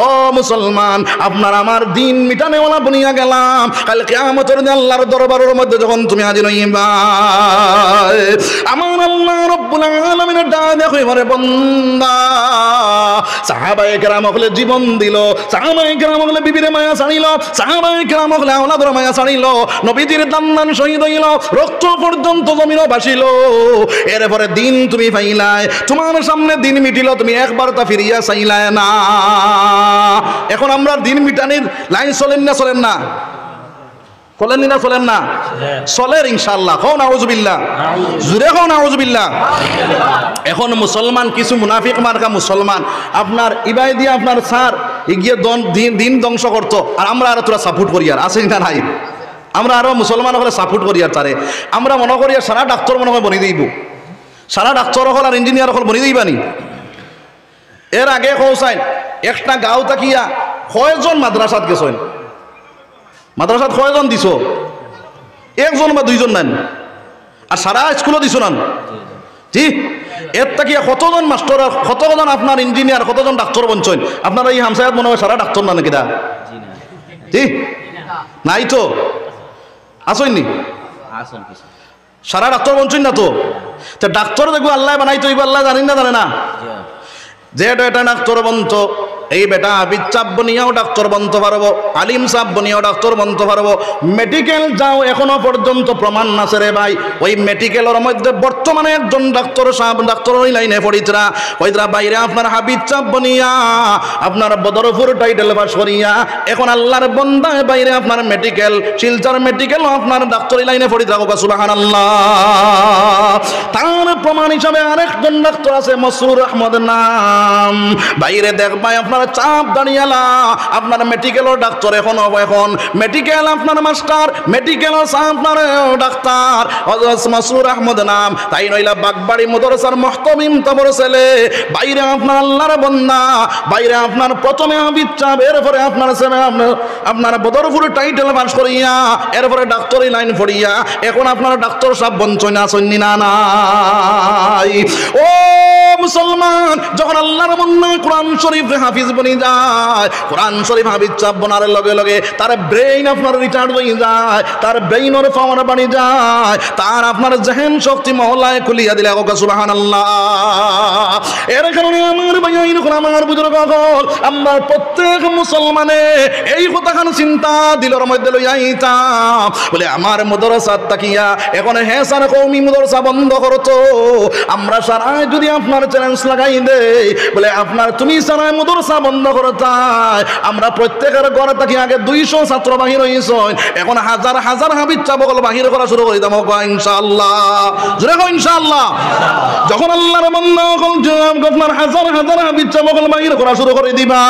ও মুসলমান, আপনার আমার দিন মিটানেওয়ালা বনিয়া গেলাম, কাল কিয়ামতের দিন আল্লাহর দরবারের মধ্যে যখন তুমি হাজির হইবা, আমার আল্লাহ রব্বুল আলামিনের ডাকে কইবারে বান্দা সাহাবায়ে কেরাম হলে জীবন দিল, সাহাবায়ে কেরাম হলে বিবির মায়া ছাড়িল, সাহাবায়ে কেরাম হলে আওলাদর মায়া ছাড়িল, নবীজির দান শহীদ হইল, রক্ত পর্যন্ত জমিনও ভাসিল। এরপরে দিন তুমি পাইলাই, তোমার সামনে দিন মিটিল, তুমি একবার তা ফিরিয়া চাইলাই না। এখন আমরা দিন মিটানির লাইন চলেন না, চলেন না, চলেন না, চলেন না, চলের ইনশাআল্লাহ। কও নাউজুবিল্লাহ, জুড়ে কও নাউজুবিল্লাহ। এখন মুসলমান কিছু মুনাফিক মার্কা মুসলমান আপনার ইবাই দিয়ে আপনার স্যার এগিয়ে দিন ধ্বংস করতো, আর আমরা আরো তোরা সাপোর্ট করি, আর আছে না নাই? আমরা আরো মুসলমান হলে সাপোর্ট করি, আর তারে আমরা মনে করি সারা ডাক্তার মনে হয় বনি দিব, সারা ডাক্তার হল আর ইঞ্জিনিয়ার হল বনি দিবানি। এর আগে কৌসাই একটা গাঁও তাকিয়া কয়জন মাদ্রাসাত গেছেন, মাদ্রাসাত কয়জন দিছ? একজন বা দুইজন নেন, আর সারা স্কুলও দিছ না জি। এর তাকিয়া কতজন মাস্টার, কতজন আপনার ইঞ্জিনিয়ার, কতজন ডাক্তার বঞ্চন? আপনারা এই হামসায়াত মনে হয় সারা ডাক্তার না নাকি? জি নাই তো, আসেননি সারা ডাক্তার বঞ্চন না তো। ডাক্তার দেখবো আল্লাহ বানাইতো, এই আল্লাহ জানেন না, জানে না যে এটা ডাক্তার বন্ত, এই বেটা হাফিজ সাহেব বনিয়াও ডাক্তার বনতে পারবো, আলিম সাহেব বনিয়াও ডাক্তার বনতে পারবো। মেডিকেল যাও, এখনো পর্যন্ত প্রমাণ আছে রে ভাই। ওই মেডিকেলের মধ্যে বর্তমানে একজন ডাক্তার সাহেব, ডাক্তার ওই লাইনে পড়িতরা, ওইরা বাইরে আপনার হাফিজ সাহেব বনিয়া আপনার বদরপুর টাইটেল পাস করিয়া এখন আল্লাহর বন্দায় বাইরে আপনার মেডিকেল, শিলচর মেডিকেল আপনার ডাক্তারি লাইনে পড়িতরা। সুবহানাল্লাহ। তার প্রমাণ হিসাবে আরেকজন ডাক্তার আছে মসরুর আহমদ নাম, বাইরে দেখবাই আপনার চাপ দাঁড়িয়ালা আপনার মেডিকেলও ডাক্তার, এখন মেডিকেল আপনার মাস্টার, মেডিকেল আপনার ডাক্তার মাসরুর আহমদ নাম। তাই নইলা বাগবাড়ি মাদ্রাসার মুহতামিম তবর ছেলে, বাইরে আপনার আল্লাহর বান্দা, বাইরে আপনার প্রথমে হাফিজ সাহেব, এরপরে আপনার ছেলে আপনার বদরপুর টাইটেল পাস করিয়া এরপরে ডাক্তারি লাইন পড়িয়া এখন আপনার ডাক্তার সাহেব বঞ্চন আছেন না নাই? ও মুসলমান, যখন আল্লাহর বান্দা কোরআন শরীফ হাফিজ বনি যায়, কোরআন শরীফ হাফিজ সাহেব বনার লগে লগে তার ব্রেইন আপনার রিচার্জ হয়ে যায়, তার ব্রেইনের পাওয়ার বাড়ি যায়, তার আপনার জেহেন শক্তি মহলায় খুলিয়া দিলে। সুবহানাল্লাহ। এর কারণে আমার ভাই, আমার বুজুর্গ সকল, আমার প্রত্যেক মুসলমানে এই কথাখান চিন্তা দিলের মধ্যে লইয়া আইতাম, বলে আমার মাদ্রাসা তাকিয়া এখন হ্যাঁ স্যার কওমি মাদ্রাসা বন্ধ করতো, আমরা সারা যদি আপনার চ্যালেঞ্জ লাগাই দে, বলে আপনার তুমি সারা মাদ্রাসা বন্ধ করতাই, আমরা প্রত্যেকের ঘরে থাকি আগে 200 ছাত্র বাহির হইছ, এখন হাজার হাজার হাফিজ সাহেব বাহির করা শুরু করে দাম ইনশাআল্লাহ। জোরে কও ইনশাআল্লাহ। যখন আল্লাহর বান্দা আপনার হাজার হাজার হাফিজ সাহেব বাহির করা শুরু করে দিবা,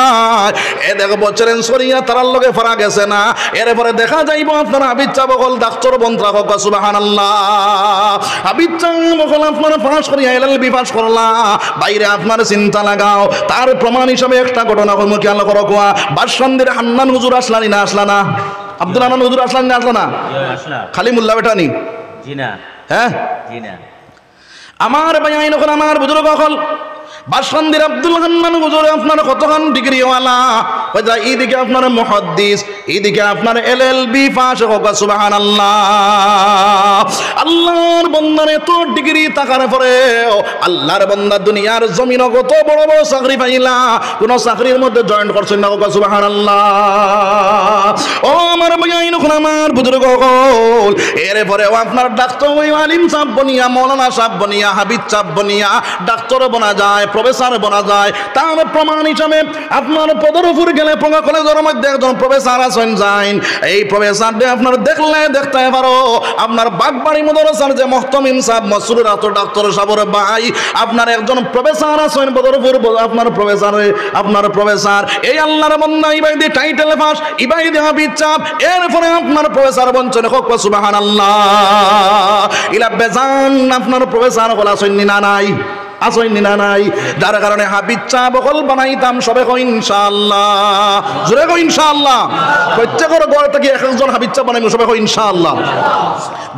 এ দেখো চ্যালেঞ্জ করিয়া তার লগে ফারা গেছে না, এরপরে দেখা যাইব আপনার হাফিজ সাহেব ডাক্তার বন্ধ রাখো। সুবহানাল্লাহ। হাফিজ সাহেব আপনার পাস করিয়া এলএলবি পাস করলা, বাইরে আপনার চিন্তা লাগাও। তার প্রমাণ হিসাবে একটা ঘটনা খেয়াল করো, বাসন্দির হান্নান হুজুর আসলানি না? আসলা না? আব্দুল হান্নান হুজুর আসলানি না? আসলা না? খালি মোল্লা বেটানি? হ্যাঁ, আমার ভাই আইন আমার বুজুর্গ হল বাসন্দির আব্দুল হান্নান হুজুর আপনার কতখান ডিগ্রিওয়ালা, এইদিকে আপনার মুহাদ্দিস, এইদিকে আপনার এলএলবি পাস হোক। সুবহানাল্লাহ। আল্লাহর বান্দার এত ডিগ্রি থাকার পরে আল্লাহর বান্দা দুনিয়ার জমিন কত বড় বড় চাকরি পাইলা, কোন চাকরির মধ্যে জয়েন করছেন না? সুবহানাল্লাহ। ও আমার ভাই আমার বুজুর্গ হল, এরপরে আপনার ডাক্তার ওই আলিম সাহেব বনিয়া, মৌলানা সাহেব বনিয়া, হাফিজ সাহেব বনিয়া ডাক্তার বনা যায়, প্রফেসর বনা যায়। তার প্রমাণ হিসাবে আপনার পদরপুর গেলে কলেজের মধ্যে একজন প্রফেসর আছেন যাইন, এই প্রফেসর আপনার দেখলে দেখতে পারো আপনার বাগবাড়ি মাদ্রাসার যে মুহতামিম সাহেব মসরুর ডাক্তার সাহেবের ভাই, আপনার একজন প্রফেসর আছেন বদরপুর, আপনার প্রফেসর এই আল্লাহর বান্দা ইবাইদি টাইটেল পাস, ইবাইদি হাফিজ সাহেব, এরপরে আপনার প্রফেসর বঞ্চন হোক। সুবহানাল্লাহ। ইলা বেজান আপনার প্রফেসর বলা শুননি না নাই? আসইন না নাই যার কারণে হাবিচ্চা বকল বানাইতাম সবে কই ইনশাআল্লাহ জোরে কই ইনশাআল্লাহ প্রত্যেকের ঘর থেকে একজন হাবিচ্চা বানাইব সবে কই ইনশাআল্লাহ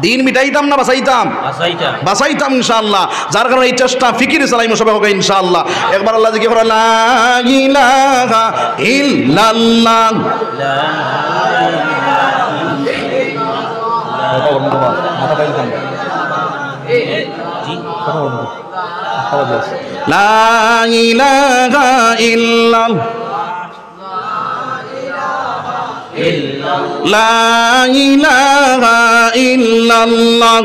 দিন মিটাইতাম না বাঁচাইতাম বাঁচাইতাম ইনশাআল্লাহ যার কারণে এই চেষ্টা ফিকির চালাইম সবে কই ইনশাআল্লাহ একবার আল্লাহ জিকির করে লা ইলাহা ইল্লাল্লাহ লা ইলাহা ইল্লাল্লাহ লা ইলাহা ইল্লাল্লাহ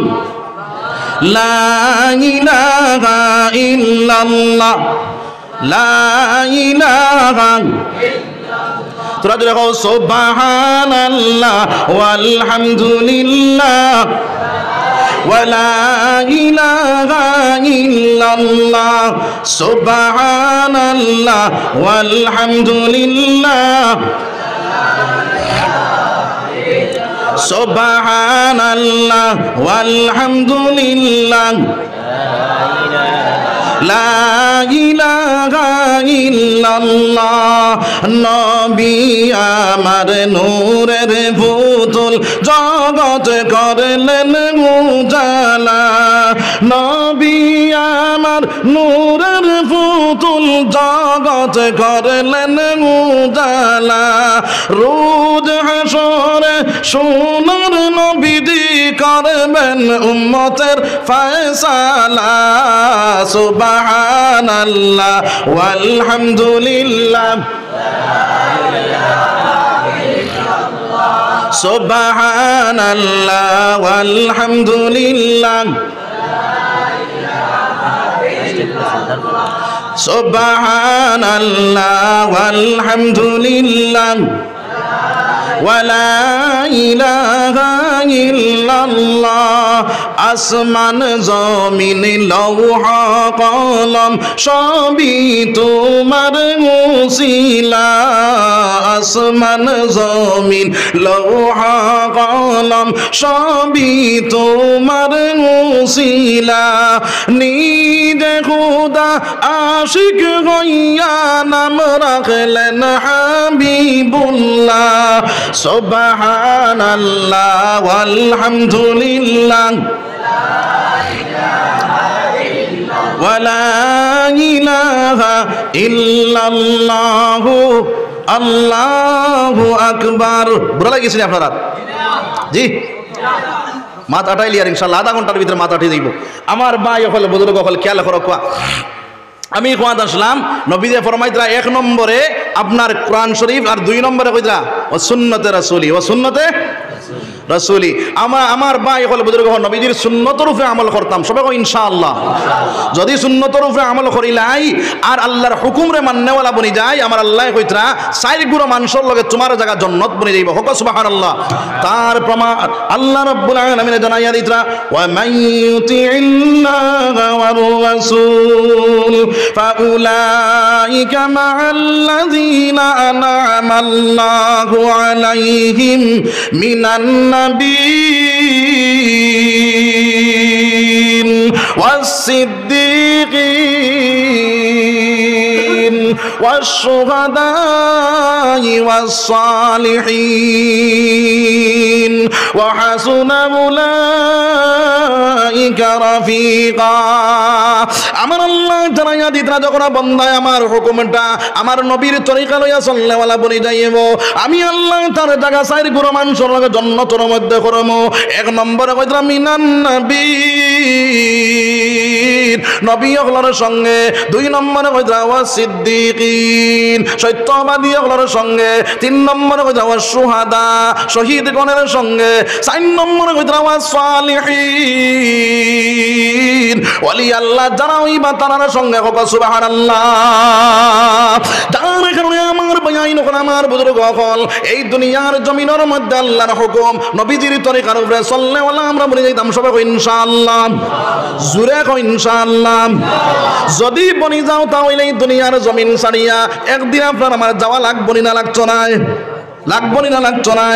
লা ইলাহা ইল্লাল্লাহ লা ইলাহা তোরা দেখো সুবহানাল্লাহ ওয়ালহামদুলিল্লাহ ولا إله إلا الله سبحان الله والحمد لله سبحان الله والحمد لله لا إله إلا الله নবী আমার নূরের পুতুল জগৎ করলেন উজালা নবী আমার নূরের পুতুল জগৎ করলেন উজালা রোজ হাসরে সোনার নবীজি করবেন উম্মতের ফয়সালা সুবহানাল্লাহ ওয়ালহামদুলিল্লাহ সুবহানাল্লাহ ওয়ালহামদুলিল্লাহ সুবহানাল্লাহ ওয়ালহামদুলিল্লাহ ওয়ালা ইলাহা ইল্লাল্লাহ আসমান জমিন লৌহ কলম সবই তোমার উসিলা আসমান জমিন লৌহ কলম সবই তোমার উসিলা নিজে খুদা আশিক হইয়া নাম রাখলেন হাবিবুল্লাহ সুবহানাল্লাহ ওয়ালহামদুলিল্লাহ ওয়ালা ইলাহা ইল্লাল্লাহু আল্লাহু আকবার বুঝা লাগিয়েছেন আপনারা জি মাথা আটাইলি আর ইনশাআল্লাহ আধা ঘন্টার ভিতরে মাথা উঠিয়ে দিব আমার ভাই হলে বুজুর্গ হলে খেয়াল করো আমি কোয়াদ আসলাম নবীদে ফরমাইতরা এক নম্বরে আপনার কোরআন শরীফ আর দুই নম্বরে কইতরা ও সুন্নতে রাসূলি ও সুন্নতে রাসূলি আমার ভাই হল বুজুর্গ নবীজির সুন্নতের উপরে আমল করতাম সবাই কই ইনশাআল্লাহ যদি সুন্নতের উপরে আমল করিলাই আর আল্লাহর হুকুমরে মাননেওয়ালা বনি যায় আমার আল্লাহ কইতরা চার গুণা মানুষের লগে তোমার জায়গা জান্নাত বনি যাইব হোক সুবহানাল্লাহ তার প্রমাণ আল্লাহ রাব্বুল আলামিন জানাইয়া দিতরা ওয়া মান ইউতিইল্লাহা ওয়ার রাসূল ফাউলাইকা মা'আল্লাযীনা আন'আমা আল্লাহু আলাইহিম মিনান النبيين والصديقين والشهداء والصالحين وحسن أولئك رفيقا আমার আল্লাহ জানাইয়া দিতরা যখন বান্দায় আমার হুকুমটা আমার নবীর তরিকা লইয়া চলনেওয়ালা বনি যাইব আমি আল্লাহ তার জায়গা চাইর গুরু মানুষের লগে জান্নাতের মধ্যে করমু এক নম্বরে কইতরা মিনান নবীর নবী হলর সঙ্গে দুই নম্বরে কইতরা ওয়াস সিদ্দিকিন সত্যবাদী হলর সঙ্গে তিন নম্বরে কইতরা ওয়াস শুহাদা শহীদ গণের সঙ্গে চার নম্বরে কইতরা ওয়াস সালিহিন ওয়ালি আল্লাহ যারা হইবা তারার সঙ্গে হোক সুবহানাল্লাহ যার কারণে আমার বয়ান হল আমার বুজুর্গ হল এই দুনিয়ার জমিনের মধ্যে আল্লাহর হুকুম নবীজির তরিকার উপরে চলনেওয়ালা আমরা বলে যাইতাম সবাই কই ইনশাআল্লাহ জুরে কই ইনশাআল্লাহ যদি বনি যাও তাহলে এই দুনিয়ার জমিন ছাড়িয়া একদিন আপনার আমার যাওয়া লাগবো না লাগতো না লাগবো না লাগতো না?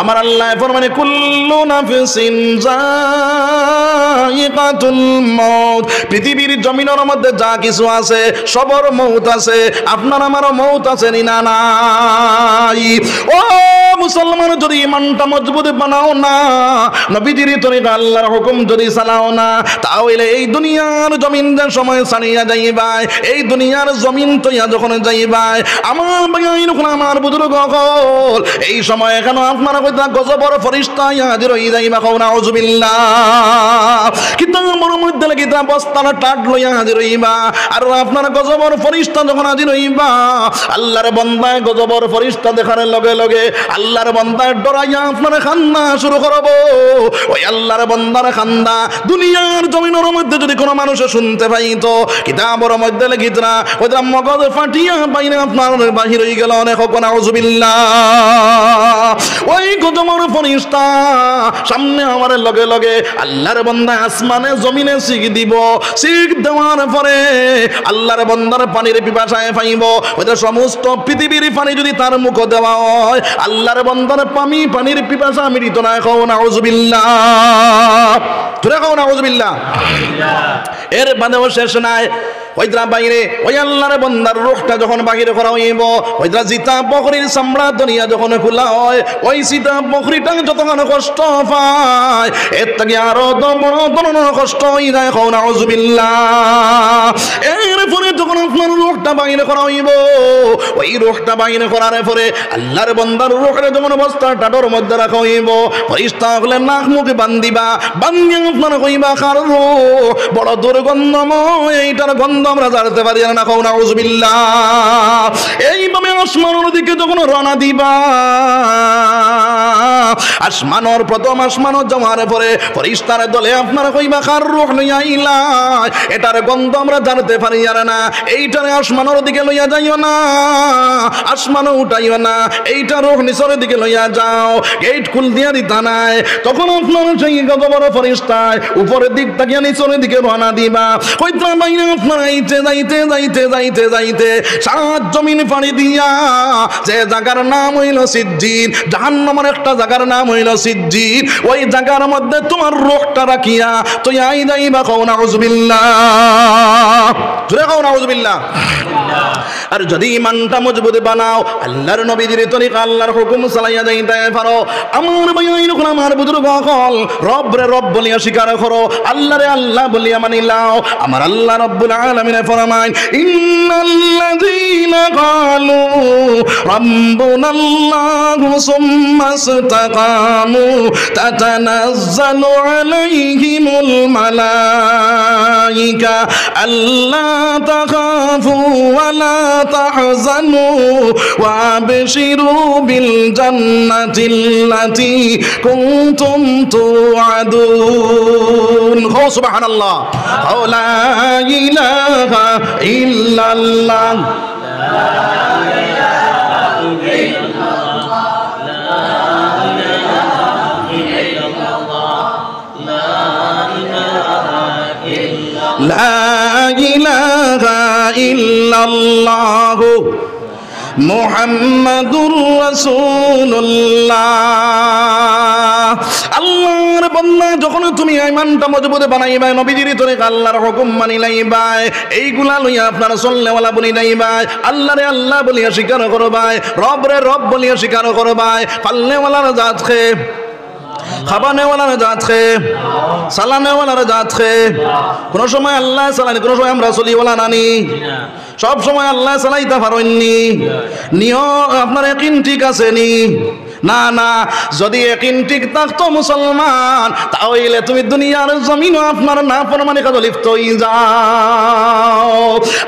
আমার আল্লাহ ফরমানে কুল্লু নাফসিন যায়িকাতুল মউত, পৃথিবীর জমিনের মধ্যে যা কিছু আছে সবার মউত আছে, আপনার আমারও মউত আছে না নাই? ও মুসলমান, যদি ইমানটা মজবুত বানাও না, নবীজির তরিকা আল্লাহর হুকুম যদি চালাও না, তাহলে এই দুনিয়ার জমিন যে সময় ছাড়িয়া যাইবাই, এই দুনিয়ার জমিন তৈয়া যখন যাইবাই, আমার ভাই আমার বুজুর্গ হল, এই সময় কেন আপনারা কইতা গজবর ফেরেশতা হাজির হই যাইবা, কও নাউজুবিল্লাহ। কিতাবের মধ্যে কিতাব বস্তার টাট লইয়া হাজির হইবা, আর আপনারা গজবর ফেরেশতা যখন হাজির হইবা, আল্লাহর বান্দা গজবর ফেরেশতা দেখার লগে লগে আল্লাহর বান্দার ডরাইয়া আপনারা কান্না শুরু করব। ওই আল্লাহর বান্দার কান্দা দুনিয়ার জমিনের মধ্যে যদি কোনো মানুষ শুনতে পাইতো, কিতাবের মধ্যে লিখিতরা ওইটা মগজ ফাটিয়া বাইরে আপনার বাহির হয়ে গেল অনেক নাউজুবিল্লাহ। ওই গজবর ফেরেশতা সামনে আমার লগে লগে আল্লাহর বান্দা আসমানে জমিনে শিখ দিব, শিখ দেওয়ার পরে আল্লাহর বান্দার পানির পিপাসায় পাইব, ওইটা সমস্ত পৃথিবীর পানি যদি তার মুখ দেওয়া হয়, আল্লাহর বান্দার পানির পিপাসা মিটিত না। কও নাউজুবিল্লাহ, তোরা কও নাউজুবিল্লাহ। এর বাদেও শেষ নাই, ওইটা বাইরে ওই আল্লাহর বান্দার রূহটা যখন বাহির করা হইব, ওইটা জিতা বকরির চামড়া দুনিয়া যখন খোলা হয়, ওই সীতা বকরিটা যতক্ষণ কষ্ট পায়, এর থেকে আরো বড় ধরনের কষ্ট হয়ে যায়। কও নাউজুবিল্লাহ। এরপরে যখন আপনার রূহটা বাহির করা হইব, ওই রূহটা বাহির করার পরে আল্লাহর বান্দার রূহের যখন অবস্থা টাটোর মধ্যে রাখা হইব, ফেরেশতা হলে নাক মুখে বান্ধিবা, বান্ধিয়া আপনার কইবা কার রূহ বড় দুর্গন্ধময়, এইটার গন্ধ আমরা জানতে পারি না। কও নাউজুবিল্লাহ। এইভাবে আসমানের দিকে যখন রওনা দিবা, আসমানের প্রথম আসমানত যাওয়ার পরে ফেরেশতার দলে আপনারা কইবা কার রূহ লইয়া আইলা, এটার গন্ধ আমরা জানতে পারি না, এইটারে আসমানের দিকে লইয়া যাইও না, আসমানে উঠাইও না, এইটা রূহ নিচের দিকে লইয়া যাও, গেট খুল দিয়া দিতা নাই। তখন আপনার সেই গজবর ফেরেশতায় উপরের দিক থেকে নিচের দিকে রওনা দিবা, কইতা বাইরে আপনারা যাইতে যাইতে যাইতে যাইতে যাইতে সাত জমিন পানি দিয়া যে জায়গার নাম হইল সিজ্জিন, জাহান্নামের একটা জায়গার নাম হইল সিজ্জিন, ওই জায়গার মধ্যে তোমার রূহটা রাখিয়া তুই আই যাইবা। কও নাউজুবিল্লাহ, জোরে কও নাউজুবিল্লাহ। আর যদি ইমানটা মজবুত বানাও, আল্লাহর নবীর তরিকা আল্লাহর হুকুম চালাইয়া যাইতে পারো, আমার ভাই যখন আমার বুজুর্গ হল, রব রে রব বলিয়া স্বীকার করো, আল্লাহ রে আল্লাহ বলিয়া মানিলাও। আমার আল্লাহ রব্বুল আলামিন ফরমায়, ইন্নাল্লাযীনা ক্বালু রাব্বুনাল্লাহু সুম্মা ইসতাকামু তাতানাজ্জালু আলাইহিমুল মালাইকা আল্লা তাখাফু ওয়া লা তাহজানু ওয়া আবশিরু বিল জান্নাতিল্লাতী কুনতুম তুআদুন। হো সুবহানাল্লাহ, লা ইলাহা ইল্লাল্লাহ, লা ইলাহা ইল্লাল্লাহু মুহাম্মাদুর রাসূলুল্লাহ। আল্লাহর বান্দা যখন তুমি ঈমানটা মজবুত বানাইবা, নবীজির তরিকা আল্লাহর হুকুম মানি লাইবাই, এইগুলা লইয়া আপনারা চলনেওয়ালা বনি নাইবাই, আল্লাহরে আল্লাহ বলিয়া স্বীকার করবাই, রব রে রব বলিয়া স্বীকার করবাই, পালনেওয়ালার জাত খে, খাবানেওয়ালার জাত খে, সালানেওয়ালার জাত খে। কোন সময় আল্লাহ সালানি, কোন সময় আমরা চলিওয়ালা নানি, সব সময় আল্লাহ চালাইতে পারেননি। নিয়ম আপনার ইয়াকিন ঠিক আছে নি? না না, যদি ইয়াকিন ঠিক থাকতো মুসলমান, তাহলে তুমি দুনিয়ার জমিনও আপনার নাফরমানি কাজে লিপ্ত হয়ে যাও।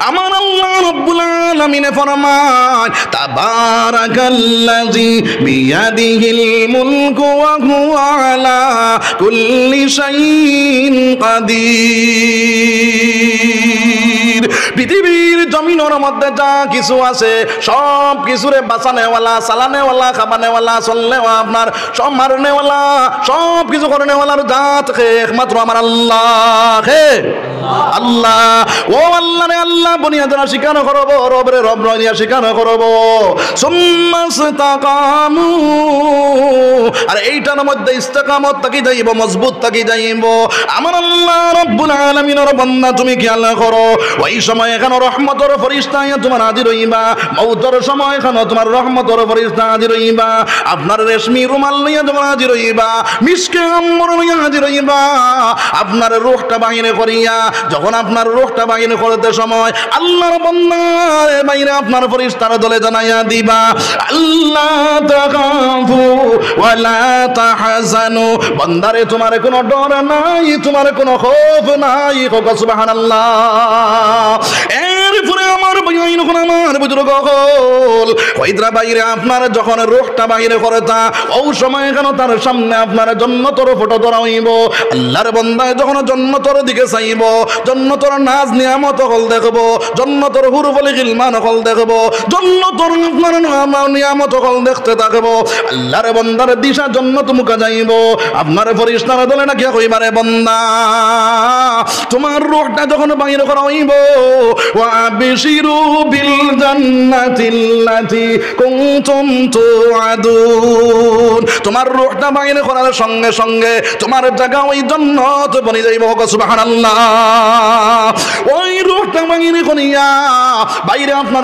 আমার আল্লাহ রাব্বুল আলামিন ফরমান, তাবারাকাল্লাযী বিয়াদিহিল মুলকু ওয়া হুয়া আলা কুল্লি শাইইন কাদির। পৃথিবীর জমিনের মধ্যে যা কিছু আছে সব কিছুরে বাঁচানেওয়ালা, চালানেওয়ালা, খাবানেওয়ালা, চলনেওয়ালা, আপনার সব মারনেওয়ালা, সব কিছু করনেওয়ালার জাত কে একমাত্র আমার আল্লাহ হে আল্লাহ। ও আল্লাহ রে আল্লাহ বুনিয়াদরা স্বীকার করব, রবরে রব রইয়া স্বীকার করব। সুম্মাস্তাকামু, আর এইটার মধ্যে ইস্তেকামত থাকি যাইব, মজবুত থাকি যাইব। আমার আল্লাহ রব্বুল আলামিনের বান্দা তুমি খেয়াল করো, ওই সময় এখানে রহমতের ফেরেশতা তোমার হাজির হইবা, মউতের সময় এখানে তোমার রহমতের ফেরেশতা হাজির হইবা, আপনার রেশমি রুমাল লইয়া তোমার হাজির হইবা, মিশকে আম্বর লইয়া হাজির হইবা, আপনার রূহটা বাইরে করিয়া যখন আপনার রূহটা বাইরে করতে সময় আল্লাহর বান্দার বাইরে আপনার ফেরেশতার দলে জানাইয়া দিবা, আল্লাহ তাখাফু ওয়ালা তাহজানু, বান্দারে তোমার কোনো ডর নাই, তোমার কোনো খৌফ নাই, সুবহানাল্লাহ। এরপরে আমার ভাই যখন আমার বুজুর্গ হল ওইদ্রা বাইরে আপনার যখন রূহটা বাইরে করতা ওই সময় কেন তার সামনে আপনার জন্নতর ফটো ধরা হইব। আল্লাহর বান্দায় যখন জন্নতর দিকে চাইব, জন্নতর নাজ নিয়ামত হল দেখব, জন্নতর হুরবলি গিলমান হল দেখব, জন্নতর আপনার নিয়ামত হল দেখতে থাকব। আল্লাহর বান্দার দিশা জন্নত মুখা যাইব, আপনার ফেরেশতারা দলে না কিয়া কইবারে বান্দা তোমার রূহটা যখন বাইরে করা হইব, ওয়া আবশিরু বিল জান্নাতিল্লাতী কুনতুম তুআদুন, তোমার রূহটা বাইরে করার সঙ্গে সঙ্গে তোমার জায়গা ওই জান্নাত বনে যাইব, সুবহানাল্লাহ। ওই রূহটা বাইরে করিয়া বাইরে আপনার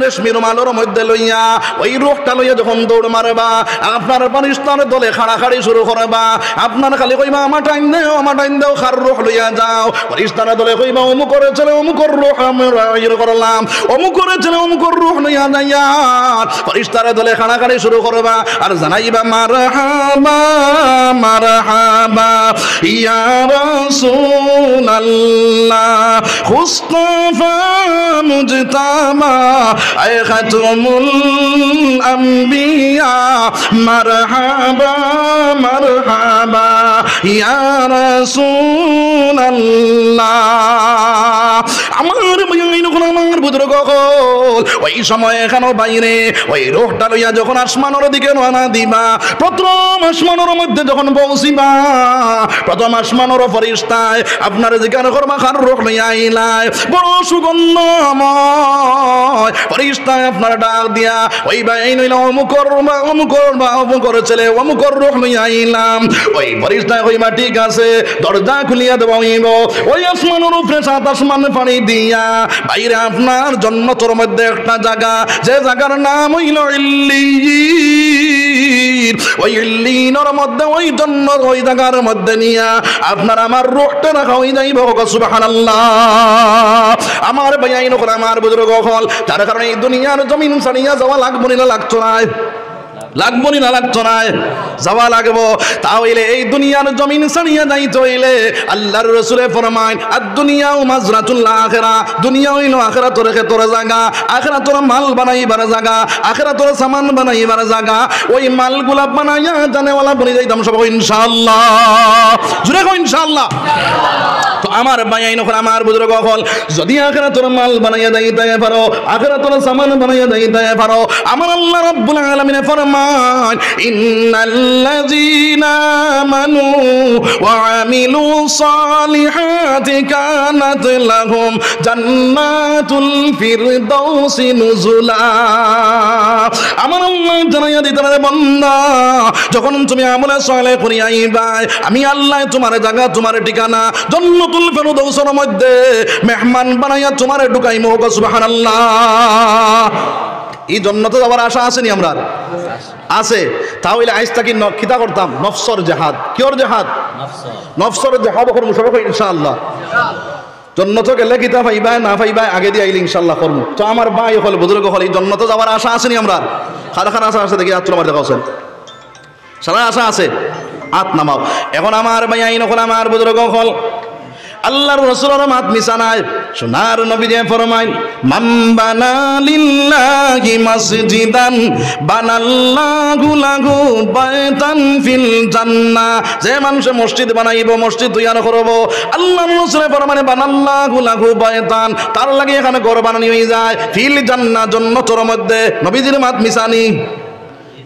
রেশমি রুমালের মধ্যে লইয়া ওই রূহটা লইয়া যখন দৌড় মারবা, আপনার ফেরেশতার দলে খাড়াখাড়ি শুরু করবা, আপনার খালি কইবা আমার টাইম দেও, আমার টাইম দেও, খার রূহ লইয়া যাও। ফেরেশতারা দলে কইবা অমুক করেছিল, অমুকর রূহ আমরা ইয়ে করলাম, অমুক করেছিল, অমুকর রূহ লইয়া যাইয়া ফেরেশতারা দলে খাড়াখাড়ি শুরু করবা আর জানাইবা মারহাবা মারহাবা ইয়া রাসূলুল্লাহ মুস্তাফা মুজতাবা আয় খাতুমুল আম্বিয়া মারহাবা মারহাবা ইয়া রাসূলুল্লাহ। আমার আমার বুজুর্গ হল ওই সময় এখানে বাইরে ওই রূহটা লইয়া যখন আসমানের দিকে রওনা দিবা, প্রথম আসমানের মধ্যে যখন পৌঁছিবা, প্রথম আসমানের ফেরেশতায় আপনার জিজ্ঞাসা করবা কার রূহ লইয়া আইলাই, বড় সুগন্ধময় ফেরেশতায় আপনার ডাক দিয়া ওই ভাই নইলা অমুকর অমুকর ছেলে অমুকর রূহ লইয়া আইলাম। ওই ফেরেশতায় কইবা ঠিক আছে, দরজা খুলিয়া দেব হইব। ওই আসমানের উপরে সাত আসমান পানি দিয়া বাইরে আপনার জান্নাতের মধ্যে একটা জায়গা, যে জায়গার নাম হইল ইল্লিয়িন। ওই ইল্লিয়িনের মধ্যে ওই জান্নাত ওই জায়গার মধ্যে নিয়া আপনার আমার রূহটা রাখা হই যাইব, সুবহানাল্লাহ। আমার ভাইয়াইন করে আমার বুজুর্গ হল, তার কারণে এই দুনিয়ার জমিন ছাড়িয়া যাওয়া লাগবো না, লাগতো না, লাগবো না, লাগতো না, যাওয়া লাগবো। তাহলে এই দুনিয়ার জমিন ছাড়িয়া যাইতে হইলে আল্লাহর রাসূলে ফরমায় আদ-দুনিয়াউ মাজরাতুল আখিরা, দুনিয়া হইল আখিরাতের ক্ষেত্র জায়গা, আখিরাতের মাল বানাইবার জায়গা, আখিরাতের সামান বানাইবার জায়গা। ওই মালগুলা বানাইয়া জানেওয়ালা বনে যাইতাম সব ইনশাআল্লাহ, জুড়ে কো ইনশাআল্লাহ। তো আমার ভাইয়াইন আমার বুজুর্গ হল, যদি আখিরাতের মাল বানাইয়া যাইতে পারো, আখিরাতের সামান বানাইয়া যাইতে পারো, আমার আল্লাহ রাব্বুল আলামিন ফরমায় ইন্নাল্লাযীনা আমানু ওয়া আমিলু সালিহাতি কানাত লাহুম জান্নাতুল ফিরদাউসি নুজুলা। আমার আল্লাহ জানাইয়া দিতে পারে বান্দা, যখন তুমি আমলে সালেহ করিয়া আইবা, আমি আল্লাহ তোমার জায়গা, তোমার ঠিকানা জান্নাতুল ফিরদাউসের মধ্যে মেহমান বানাইয়া তোমারে ঢুকাইমু, সুবহানাল্লাহ। এই জান্নাতে যাওয়ার আশা আসেনি আমরা? আছে। তাহলে আইজ তাকি খিতা করতাম নফসর জেহাদ। কিওর জেহাদ? নফসর জেহাদ করবো সবাই ইনশাআল্লাহ। জন্নত গেলে কিতা পাইবা না পাইবা আগে দিয়ে আইলে ইনশাআল্লাহ করবো। তো আমার ভাই হল বুজুর্গ হল, এই জন্নত যাওয়ার আশা আসেনি আমরা? খারা খারা আশা আছে দেখি, আত্মা আমার দেখা আছেন, সারা আশা আছে, হাত নামাও। এখন আমার ভাই আইন হল, আমার বুজুর্গ হল, আল্লাহর রাসূলের মাত মিশা নাই। সোনার নবী যে ফরমায় মান বানা লিল্লাহি মাসজিদান বানাল্লাহু লাহু বাইতান ফিল জান্নাহ, যে মানুষ মসজিদ বানাইব, মসজিদ তৈয়ার করব, আল্লাহর রাসূল ফরমানে বানাল্লাহু লাহু বাইতান, তার লাগে এখানে ঘর বানানি হয়ে যায় ফিল জান্নাহ, জান্নাতের মধ্যে। নবীজির মাত মিসানি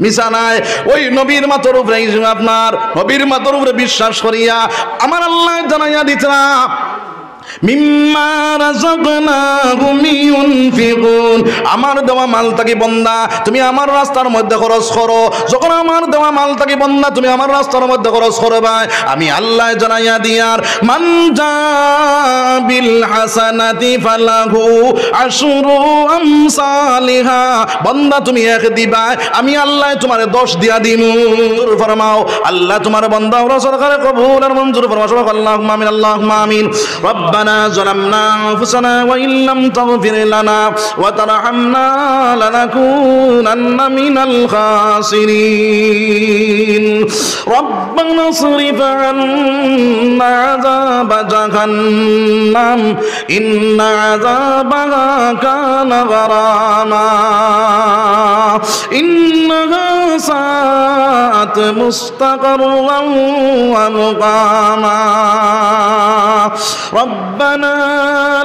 মিসানায় ওই নবীর মাতর উপরে আপনার নবীর মাতর উপরে বিশ্বাস করিয়া আমার আল্লাহ জানাইয়া দিতরা মিম্মা রাযাকনাহুম ইউনফিকুন, আমার দেওয়া মাল থেকে বন্দা তুমি আমার রাস্তার মধ্যে খরচ করো। যখন আমার দেওয়া মাল থেকে বন্দা তুমি আমার রাস্তার মধ্যে খরচ করবে, আমি আল্লাহ জানাইয়া দিয়ার মান জাবিল হাসানাতি ফালাহু আশরু আমসালিহা, বন্দা তুমি এক দিবা, আমি আল্লাহ তোমারে 10 দিয়া দিমু। ফরমাও আল্লাহ তোমার বন্দা ওরা সরকারে কবুল আর মঞ্জুর ফরমাও। আল্লাহুম্মা আমিন, আল্লাহুম্মা আমিন। ربنا ظلمنا أنفسنا وإن لم تغفر لنا وترحمنا لنكونن من الخاسرين ربنا اصرف عنا عذاب جهنم إن عذابها كان غراما إنها ساءت مستقرا ومقاما ربنا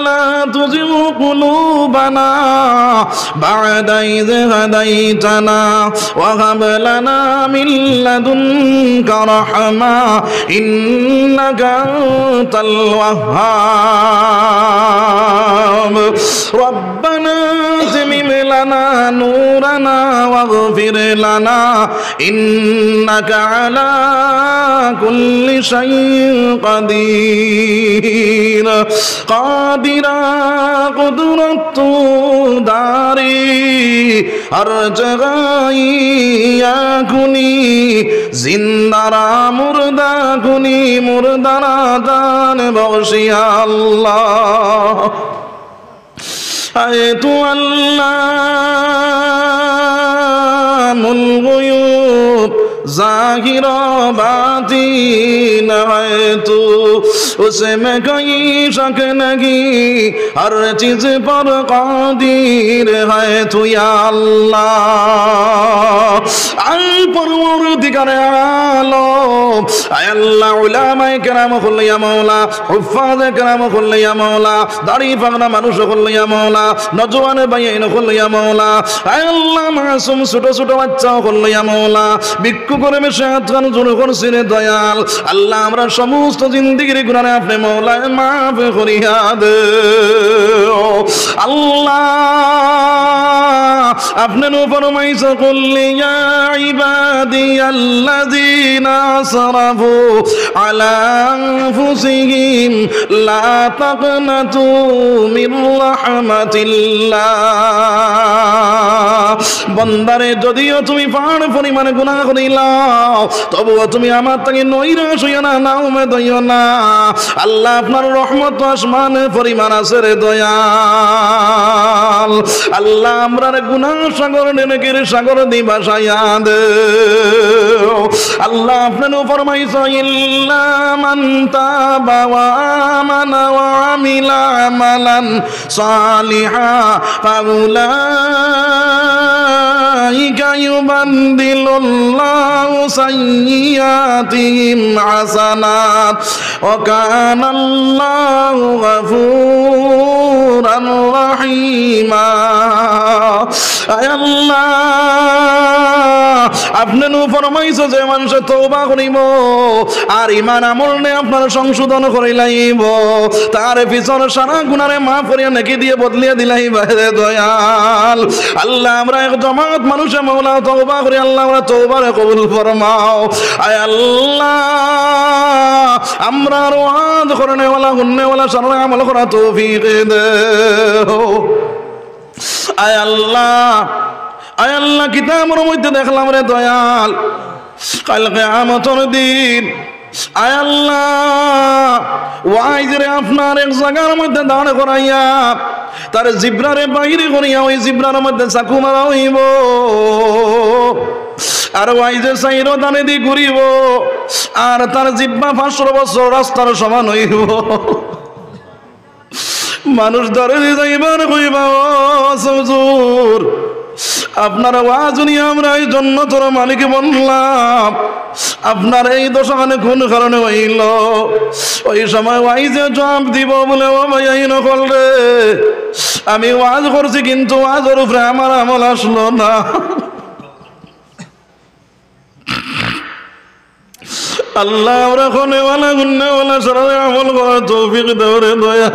لا تزغ قلوبنا بعد إذ هديتنا وهب لنا من لدنك رحمة إنك أنت الوهاب ربنا أتمم لنا نورنا واغفر لنا إنك على كل شيء قدير قادرا قدرت داري ہر جگہ یا کنی زندہ مردہ کنی مردہ جان بخشی اللہ اے تو علام الغیوب ظاہر و باطن ہے تو اس میں کوئی شک نہیں ہر چیز پر قادر ہے تو یا اللہ اے پروردگار عالم اے اللہ علماء کرام کھل یا مولا حفاظ کرام کھل یا مولا দাড়ি পাগনা মানুষ কল ইয়া মাওলা নওজওয়ান ভাইয়েন কল ইয়া মাওলা আয় আল্লাহ মাসুম ছোট ছোট বাচ্চা কল ইয়া মাওলা ভিক্ষু করে মেশে হাত খান জোরে করছিস দয়াল আল্লাহ আমরা সমস্ত জিন্দেগির গুনাহ আপনি মাওলা মাফ করিয়া দাও আল্লাহ আপনি নো ফরমাইছ কুল ইয়া ইবাদিয়াল্লাযিনা আসরাফু আলা আনফুসিহিম লা তাকনাতু মির রাহমাতিল্লাহ বন্দারে যদিও তুমি পাহাড় পরিমাণে গুনাহ করিলাও তবুও তুমি আমার থেকে নৈরাশ হইও না নাউমে দইও না আল্লাহ আপনার রহমত আসমানে পরিমাণ আছে রে দয়াল আল্লাহ আমরার গুনাহ সাগর নেকের সাগর দি ভাসাইয়া দেও আল্লাহ আপনার ফরমাইছ ইল্লা মান তাবা ওয়া আমানা ওয়া আমিলা আমালান সালিহা ফাউলাইকা ইউবাদদিলুল্লাহু সাইয়্যাতিহিম হাসানাত ওয়া কানাল্লাহু গফুরান রহিমা আয় আল্লাহ আপনি নু ফরমাইছো যে মানুষ তওবা করিব আর ঈমান আমল নে আপনার সংশোধন করিলাইব তার পিছনে সারা গুনারে মাফ করিয়া নেকি দিয়ে বদলিয়ে দিলাইবা রে দয়াল আল্লাহ আমরা এক জামাত মানুষে মাওলা তওবা করি আল্লাহ আমরা তওবারে কবুল ফরমাও আয় আল্লাহ আমরা ওয়াজ করনে ওয়ালা হুন্নে ওয়ালা সারা আমল করা তৌফিক দাও আয় আল্লাহ কিতাবের মধ্যে দেখলাম রে দয়াল কাল কিয়ামতের দিন আয় আল্লাহ ওয়াইজরে আপনার এক জায়গার মধ্যে দাঁড় করাইয়া তার জিব্রারে বাইরে করিয়া ওই জিব্রার মধ্যে চাকু মারা হইব আর ওয়াইজে সাইরো দানে দি ঘুরিব আর তার জিব্বা 500 বছর রাস্তার সমান হইব মানুষ ধরে যাইবার কইবা ও হুজুর আপনার ওয়াজ নিয়ে আমরা এই জন্য তোর মালিক বললাম আপনার এই দশখানে কোন কারণে হইল ওই সময় ওয়াইজে জবাব দিব বলে ও ভাই এই নকল রে আমি ওয়াজ করছি কিন্তু ওয়াজের উপরে আমার আমল আসলো না আল্লাহ আমরা কোনেওয়ালা গুন্নেওয়ালা সারা আমল করার তৌফিক দাও রে দয়া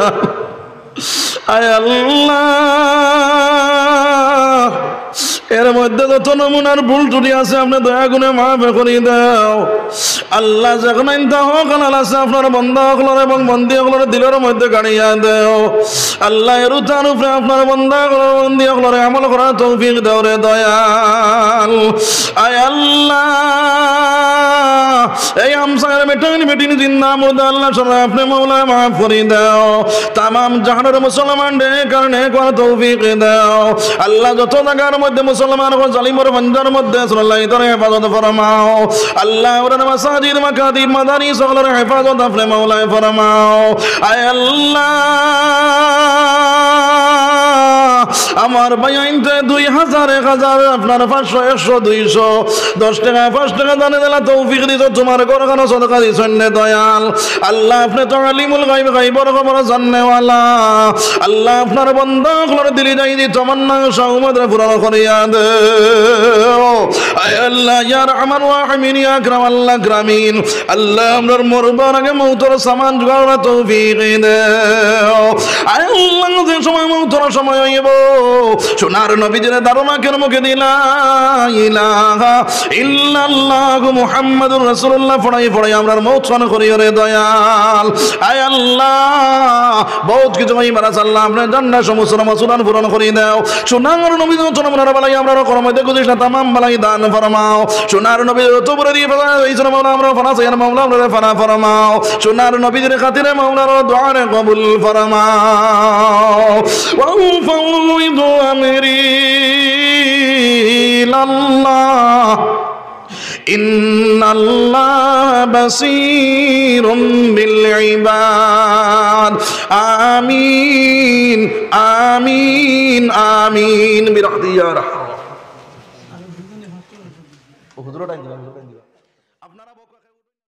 আয় আল্লাহ এর মধ্যে যত নমুনার ভুল ত্রুটি আছে আপনি দয়া গুণে মাফ করে দাও আল্লাহ যখন আছে আপনার বন্ধা হকলর এবং বন্দী হকলর দিলের মধ্যে গাড়িয়া দেও আল্লাহ এর তার উপরে আপনার বন্ধা হকলর বন্দী হকলরে আমল করার তৌফিক দাও রে দয়াল আয় আল্লাহ এই আমসার বেটাইন বেটিন জিন্দা মুর্দা আল্লাহ সবাই আপনি মৌলা মাফ করে দাও তামাম জাহানের মুসলমান রে কারণে করার তৌফিক দাও আল্লাহ যত জায়গার মধ্যে মুসলমান ও জালিমের বঞ্জার মধ্যে আল্লাহ ইতরে হেফাজত ফরমাও আল্লাহ ওরা মাসাজিদ মাকাতিব মাদানি সকলের হেফাজত আপনি মওলা ফরমাও আয় আল্লাহ আমার বাইনতে 2000 1000 আপনার 500 100 200 10 টাকা 5 টাকা দানে দিলা তৌফিক দিছো তোমার ঘরখানা সদকা দিছেন দয়াল আল্লাহ আপনি তো আলিমুল গায়ব গায়বর খবর জাননেওয়ালা আল্লাহ আপনার বান্দা গুলোর দিলি যাই দি তামান্না শাউমাদ পুরা করিয়া দাও আয় আল্লাহ ইয়া রহমান রাহিমিন ইয়া আকরাম আল্লাহ আকরামিন আল্লাহ আমরার মরবার আগে মওতর সামান জোগাড় তৌফিক দাও আয় আল্লাহ যে সময় মওতর সময় হইব সোনার নবীজির দারুণাকের মুখে দিলা ইলাহা ইল্লাল্লাহ মুহাম্মাদুর রাসূলুল্লাহ পড়াই আমরার মওত সান করিও রে দয়াল আয় আল্লাহ বহুত কিছু মারা আল্লাহ আপনার জান্নাত সমস্ত মাসুলান পূরণ করে দাও সোনার নবী যত আমরা বালাই আমরা কর্মতে গুজিস না तमाम বালাই দান ফরমাও সোনার নবী যত বড় দিয়ে এই জন্য মাওলা আমরা ফরাস এর মাওলা আমরা ফরা ফরমাও সোনার নবীর খাতিরে মাওলার দোয়া রে কবুল ফরমাও ওয়া ফাউযু আমরি ইলাল্লাহ ইন্নাল্লাহ বাসীরুম বিল ইবাদ আমিন আমিন আমিন বিরহমাতিকা ইয়া রাহমান ও হুজুর টাইম দিলাম